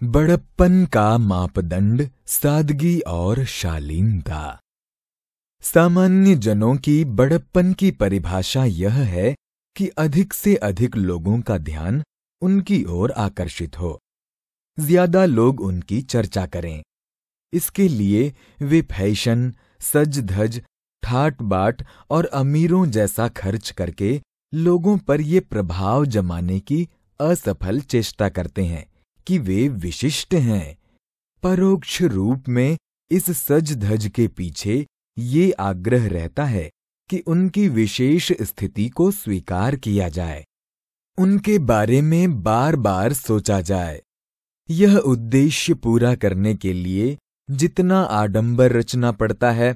बड़प्पन का मापदंड सादगी और शालीनता। सामान्य जनों की बड़प्पन की परिभाषा यह है कि अधिक से अधिक लोगों का ध्यान उनकी ओर आकर्षित हो, ज्यादा लोग उनकी चर्चा करें। इसके लिए वे फैशन, सज धज, ठाट बाट और अमीरों जैसा खर्च करके लोगों पर ये प्रभाव जमाने की असफल चेष्टा करते हैं कि वे विशिष्ट हैं। परोक्ष रूप में इस सज धज के पीछे ये आग्रह रहता है कि उनकी विशेष स्थिति को स्वीकार किया जाए, उनके बारे में बार बार सोचा जाए। यह उद्देश्य पूरा करने के लिए जितना आडंबर रचना पड़ता है,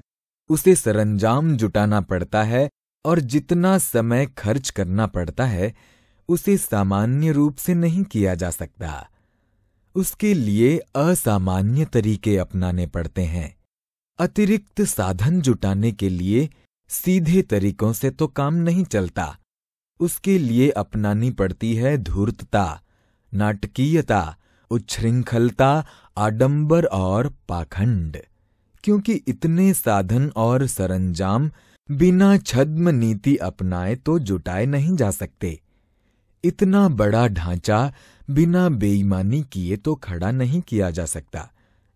उसे सरंजाम जुटाना पड़ता है और जितना समय खर्च करना पड़ता है, उसे सामान्य रूप से नहीं किया जा सकता। उसके लिए असामान्य तरीके अपनाने पड़ते हैं। अतिरिक्त साधन जुटाने के लिए सीधे तरीकों से तो काम नहीं चलता। उसके लिए अपनानी पड़ती है धूर्तता, नाटकीयता, उच्छृंखलता, आडंबर और पाखंड। क्योंकि इतने साधन और सरंजाम बिना छद्म नीति अपनाए तो जुटाए नहीं जा सकते। इतना बड़ा ढांचा बिना बेईमानी किए तो खड़ा नहीं किया जा सकता,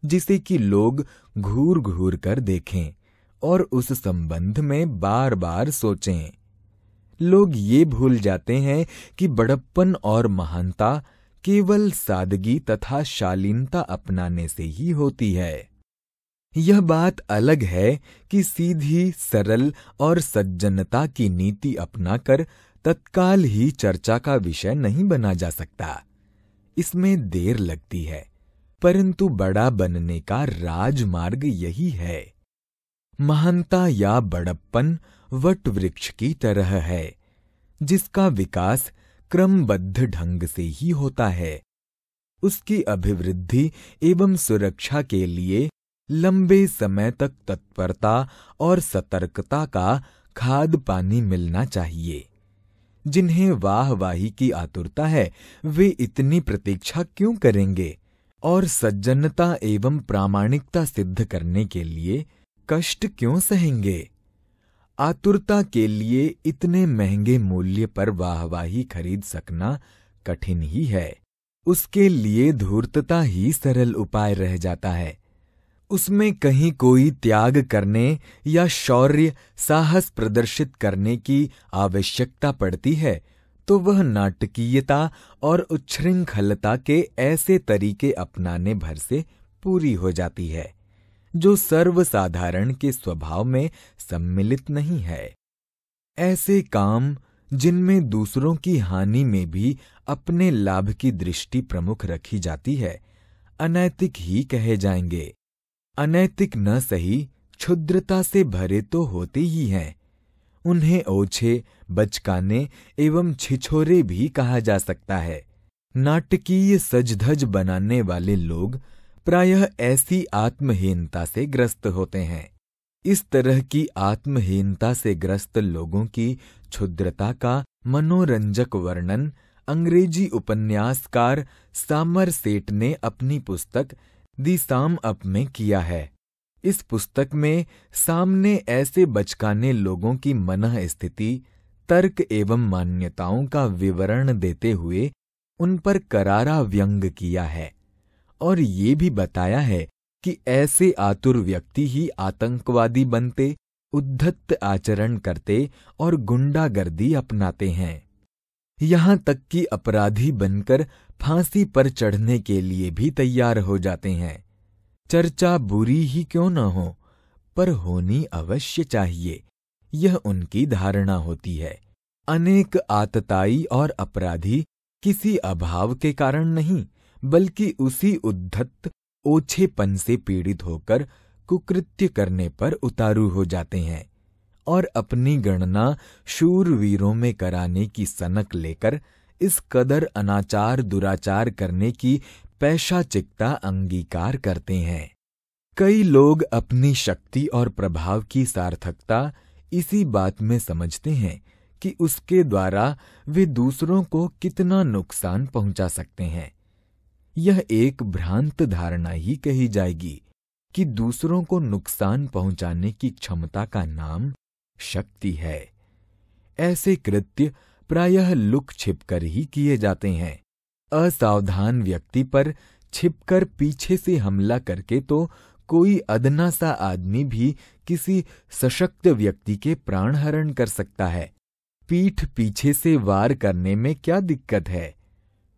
जिसे कि लोग घूर घूर कर देखें और उस संबंध में बार बार सोचें। लोग ये भूल जाते हैं कि बड़प्पन और महानता केवल सादगी तथा शालीनता अपनाने से ही होती है। यह बात अलग है कि सीधी, सरल और सज्जनता की नीति अपनाकर तत्काल ही चर्चा का विषय नहीं बना जा सकता। इसमें देर लगती है, परंतु बड़ा बनने का राजमार्ग यही है। महानता या बड़प्पन वट वृक्ष की तरह है, जिसका विकास क्रमबद्ध ढंग से ही होता है। उसकी अभिवृद्धि एवं सुरक्षा के लिए लंबे समय तक तत्परता और सतर्कता का खाद पानी मिलना चाहिए। जिन्हें वाहवाही की आतुरता है, वे इतनी प्रतीक्षा क्यों करेंगे और सज्जनता एवं प्रामाणिकता सिद्ध करने के लिए कष्ट क्यों सहेंगे? आतुरता के लिए इतने महंगे मूल्य पर वाहवाही खरीद सकना कठिन ही है। उसके लिए धूर्तता ही सरल उपाय रह जाता है। उसमें कहीं कोई त्याग करने या शौर्य, साहस प्रदर्शित करने की आवश्यकता पड़ती है, तो वह नाटकीयता और उच्छृंखलता के ऐसे तरीके अपनाने भर से पूरी हो जाती है, जो सर्वसाधारण के स्वभाव में सम्मिलित नहीं है। ऐसे काम जिनमें दूसरों की हानि में भी अपने लाभ की दृष्टि प्रमुख रखी जाती है, अनैतिक ही कहे जाएंगे। अनैतिक न सही, क्षुद्रता से भरे तो होते ही हैं। उन्हें ओछे, बचकाने एवं छिछोरे भी कहा जा सकता है। नाटकीय सजधज बनाने वाले लोग प्रायः ऐसी आत्महीनता से ग्रस्त होते हैं। इस तरह की आत्महीनता से ग्रस्त लोगों की क्षुद्रता का मनोरंजक वर्णन अंग्रेजी उपन्यासकार समरसेट ने अपनी पुस्तक दी साम अप में किया है। इस पुस्तक में सामने ऐसे बचकाने लोगों की मनः स्थिति, तर्क एवं मान्यताओं का विवरण देते हुए उन पर करारा व्यंग किया है और ये भी बताया है कि ऐसे आतुर व्यक्ति ही आतंकवादी बनते, उद्धत आचरण करते और गुंडागर्दी अपनाते हैं। यहाँ तक कि अपराधी बनकर फांसी पर चढ़ने के लिए भी तैयार हो जाते हैं। चर्चा बुरी ही क्यों न हो, पर होनी अवश्य चाहिए, यह उनकी धारणा होती है। अनेक आतताई और अपराधी किसी अभाव के कारण नहीं, बल्कि उसी उद्धत ओछेपन से पीड़ित होकर कुकृत्य करने पर उतारू हो जाते हैं और अपनी गणना शूरवीरों में कराने की सनक लेकर इस कदर अनाचार दुराचार करने की पैशाचिकता अंगीकार करते हैं। कई लोग अपनी शक्ति और प्रभाव की सार्थकता इसी बात में समझते हैं कि उसके द्वारा वे दूसरों को कितना नुकसान पहुंचा सकते हैं। यह एक भ्रांत धारणा ही कही जाएगी कि दूसरों को नुकसान पहुंचाने की क्षमता का नाम शक्ति है। ऐसे कृत्य प्रायः लुक छिपकर ही किए जाते हैं। असावधान व्यक्ति पर छिपकर पीछे से हमला करके तो कोई अदना सा आदमी भी किसी सशक्त व्यक्ति के प्राण हरण कर सकता है। पीठ पीछे से वार करने में क्या दिक्कत है?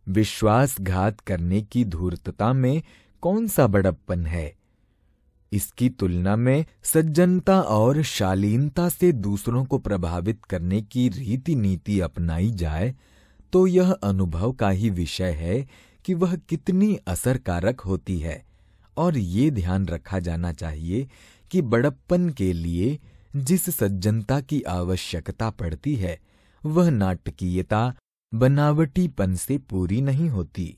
विश्वासघात करने की धूर्तता में कौन सा बड़प्पन है? इसकी तुलना में सज्जनता और शालीनता से दूसरों को प्रभावित करने की रीति नीति अपनाई जाए तो यह अनुभव का ही विषय है कि वह कितनी असरकारक होती है। और ये ध्यान रखा जाना चाहिए कि बड़प्पन के लिए जिस सज्जनता की आवश्यकता पड़ती है वह नाटकीयता, बनावटीपन से पूरी नहीं होती,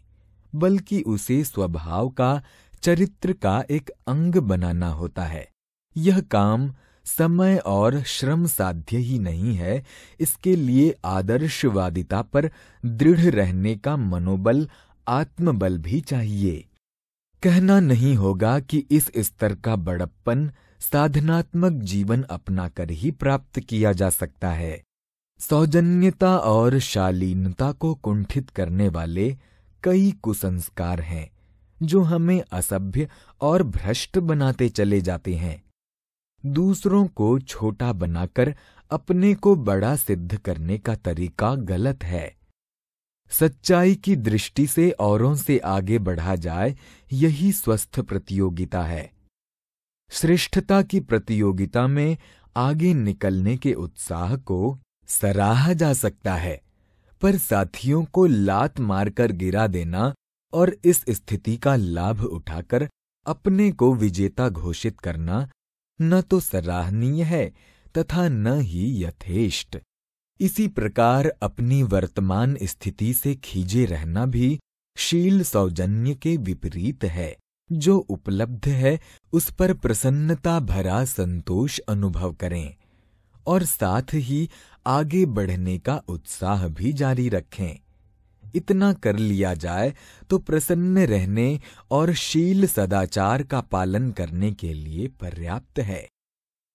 बल्कि उसे स्वभाव का, चरित्र का एक अंग बनाना होता है। यह काम समय और श्रम साध्य ही नहीं है, इसके लिए आदर्शवादिता पर दृढ़ रहने का मनोबल, आत्मबल भी चाहिए। कहना नहीं होगा कि इस स्तर का बड़प्पन साधनात्मक जीवन अपनाकर ही प्राप्त किया जा सकता है। सौजन्यता और शालीनता को कुंठित करने वाले कई कुसंस्कार हैं जो हमें असभ्य और भ्रष्ट बनाते चले जाते हैं। दूसरों को छोटा बनाकर अपने को बड़ा सिद्ध करने का तरीका गलत है। सच्चाई की दृष्टि से औरों से आगे बढ़ा जाए, यही स्वस्थ प्रतियोगिता है। श्रेष्ठता की प्रतियोगिता में आगे निकलने के उत्साह को सराहा जा सकता है, पर साथियों को लात मारकर गिरा देना और इस स्थिति का लाभ उठाकर अपने को विजेता घोषित करना न तो सराहनीय है तथा न ही यथेष्ट। इसी प्रकार अपनी वर्तमान स्थिति से खींचे रहना भी शील सौजन्य के विपरीत है। जो उपलब्ध है उस पर प्रसन्नता भरा संतोष अनुभव करें और साथ ही आगे बढ़ने का उत्साह भी जारी रखें। इतना कर लिया जाए तो प्रसन्न रहने और शील सदाचार का पालन करने के लिए पर्याप्त है।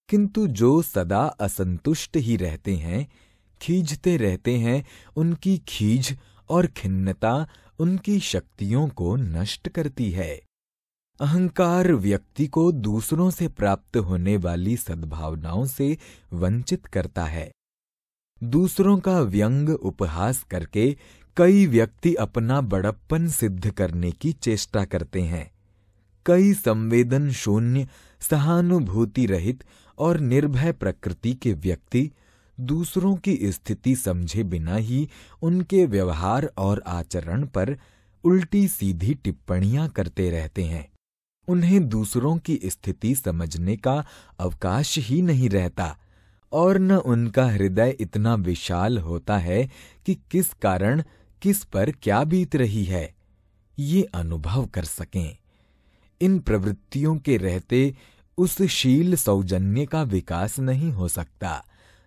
किंतु जो सदा असंतुष्ट ही रहते हैं, खींचते रहते हैं, उनकी खींच और खिन्नता उनकी शक्तियों को नष्ट करती है। अहंकार व्यक्ति को दूसरों से प्राप्त होने वाली सद्भावनाओं से वंचित करता है। दूसरों का व्यंग उपहास करके कई व्यक्ति अपना बड़प्पन सिद्ध करने की चेष्टा करते हैं। कई संवेदन शून्य, सहानुभूति रहित और निर्भय प्रकृति के व्यक्ति दूसरों की स्थिति समझे बिना ही उनके व्यवहार और आचरण पर उल्टी सीधी टिप्पणियां करते रहते हैं। उन्हें दूसरों की स्थिति समझने का अवकाश ही नहीं रहता और न उनका हृदय इतना विशाल होता है कि किस कारण किस पर क्या बीत रही है ये अनुभव कर सकें। इन प्रवृत्तियों के रहते उस शील सौजन्य का विकास नहीं हो सकता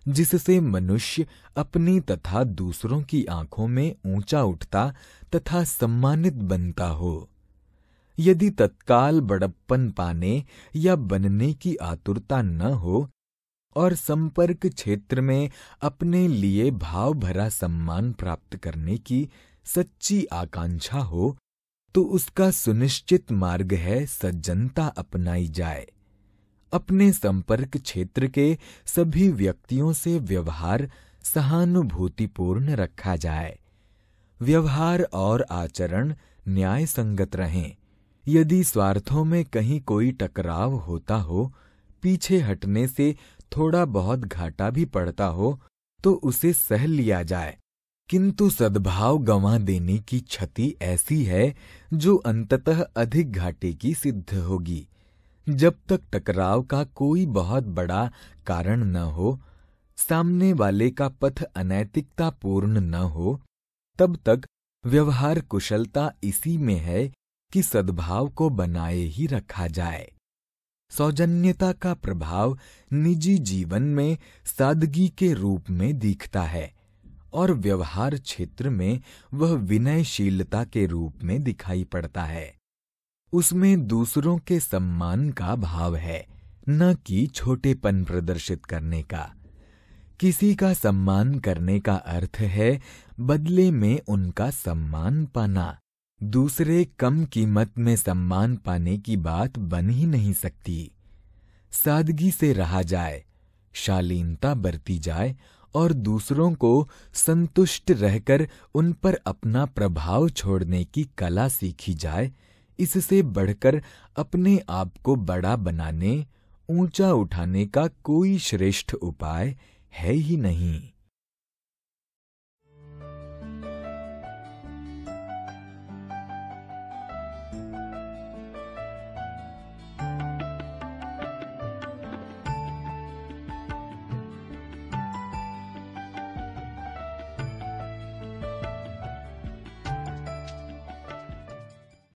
जिससे मनुष्य अपनी तथा दूसरों की आंखों में ऊंचा उठता तथा सम्मानित बनता हो। यदि तत्काल बड़प्पन पाने या बनने की आतुरता न हो और संपर्क क्षेत्र में अपने लिए भाव भरा सम्मान प्राप्त करने की सच्ची आकांक्षा हो तो उसका सुनिश्चित मार्ग है सज्जनता अपनाई जाए। अपने संपर्क क्षेत्र के सभी व्यक्तियों से व्यवहार सहानुभूतिपूर्ण रखा जाए। व्यवहार और आचरण न्याय संगत रहें। यदि स्वार्थों में कहीं कोई टकराव होता हो, पीछे हटने से थोड़ा बहुत घाटा भी पड़ता हो तो उसे सह लिया जाए, किंतु सद्भाव गंवा देने की क्षति ऐसी है जो अंततः अधिक घाटे की सिद्ध होगी। जब तक टकराव का कोई बहुत बड़ा कारण न हो, सामने वाले का पथ अनैतिकता पूर्ण न हो, तब तक व्यवहार कुशलता इसी में है कि सद्भाव को बनाए ही रखा जाए। सौजन्यता का प्रभाव निजी जीवन में सादगी के रूप में दिखता है और व्यवहार क्षेत्र में वह विनयशीलता के रूप में दिखाई पड़ता है। उसमें दूसरों के सम्मान का भाव है, न कि छोटेपन प्रदर्शित करने का। किसी का सम्मान करने का अर्थ है बदले में उनका सम्मान पाना। दूसरे कम कीमत में सम्मान पाने की बात बन ही नहीं सकती। सादगी से रहा जाए, शालीनता बरती जाए और दूसरों को संतुष्ट रहकर उन पर अपना प्रभाव छोड़ने की कला सीखी जाए, इससे बढ़कर अपने आप को बड़ा बनाने, ऊंचा उठाने का कोई श्रेष्ठ उपाय है ही नहीं।